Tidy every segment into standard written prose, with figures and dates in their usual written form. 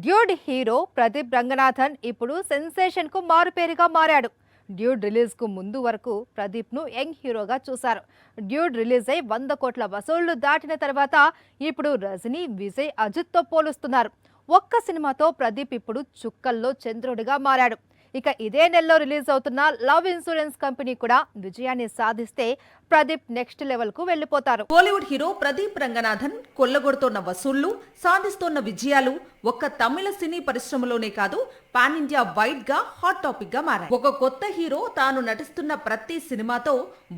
Dude hero Pradeep Ranganathan ఇప్పుడు sensation కు మారుపేరుగా మారాడు. డ్యూడ్ రిలీజ్ కు ముందు వరకు ప్రదీప్ ను యంగ్ హీరోగా చూశారు. డ్యూడ్ రిలీజ్ అయి 100 కోట్ల వసూళ్లు దాటిన తర్వాత ఇప్పుడు రజనీ, విజయ్, అజిత్ తో పోలుస్తున్నారు. ఒక్క సినిమాతో ప్రదీప్ ఇప్పుడు చుక్కల్లో చంద్రుడిగా మారాడు. ఇక ఇదే నెలలో రిలీజ్ అవుతున్న లవ్ ఇన్సూరెన్స్ కంపెనీ కూడా విజయాన్ని సాధిస్తే ప్రదీప్ నెక్స్ట్ లెవెల్ కు వెళ్లిపోతారు. బాలీవుడ్ హీరో ప్రదీప్ రంగనాథన్ కొల్లగొడుతోన్న వసూళ్లు, సాధిస్తోన్న విజయాలు ఒక్క తమిళ సినీ పరిశ్రమలోనే కాదు, పాన్ ఇండియా వైడ్ గా హాట్ టాపిక్ గా మారాయి. ఒక కొత్త హీరో తాను నటిస్తున్న ప్రతి సినిమాతో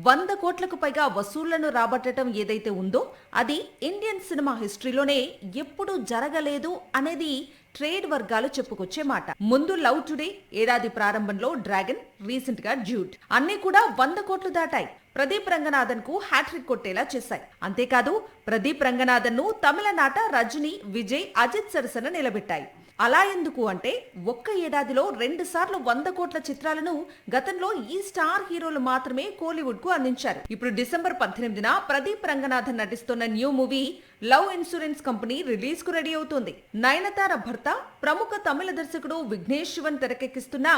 100 కోట్లకు పైగా వసూళ్లను రాబట్టడం ఏదైతే ఉందో అది ఇండియన్ సినిమా హిస్టరీలోనే ఎప్పుడూ జరగలేదు అనేది ట్రేడ్ వర్గాలు చెప్పుకొచ్చే మాట. ముందు లవ్ టుడే, ఏడాది ప్రారంభంలో డ్రాగన్, రీసెంట్ గా డ్యూడ్ అన్ని కూడా 100 కోట్లు దాటాయి. ప్రదీప్ రంగనాథన్ కు హ్యాట్రిక్ కొట్టేలా చేశాయి. అంతేకాదు ప్రదీప్ రంగనాథన్ ను తమిళనాట రజనీ, విజయ్, అజిత్ సరసన నిలబెట్టాయి. అలా ఎందుకు అంటే ఒక్క ఏడాదిలో 2 సార్లు 100 కోట్ల చిత్రాలను గతంలో ఈ స్టార్ హీరోలు మాత్రమే కోలీవుడ్ కు అందించారు. ఇప్పుడు డిసెంబర్ 18న ప్రదీప్ రంగనాథన్ నటిస్తున్న new movie love insurance company release కు రెడీ అవుతోంది. నయనతార భర్త ప్రముఖ తమిళ దర్శకుడు విఘ్నేష్ శివన్ తెరకెక్కిస్తున్న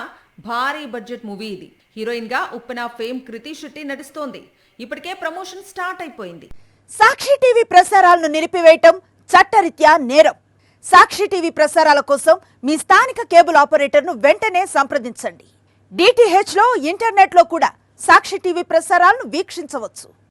భారీ బడ్జెట్ మూవీ ఇది. హీరోయిన్ గా ఉప్పెన ఫేమ్ కృతి శెట్టి నటిస్తోంది. ఇప్పటికే ప్రమోషన్ స్టార్ట్ అయిపోయింది. సాక్షి టీవీ ప్రసారాలను నిలిపివేయటం చట్టరీత్యా నేరం. సాక్షి టీవీ ప్రసారాల కోసం మీ స్థానిక కేబుల్ ఆపరేటర్ను వెంటనే సంప్రదించండి. డిటిహెచ్ లో, ఇంటర్నెట్ లో కూడా సాక్షి టీవీ ప్రసారాలను వీక్షించవచ్చు.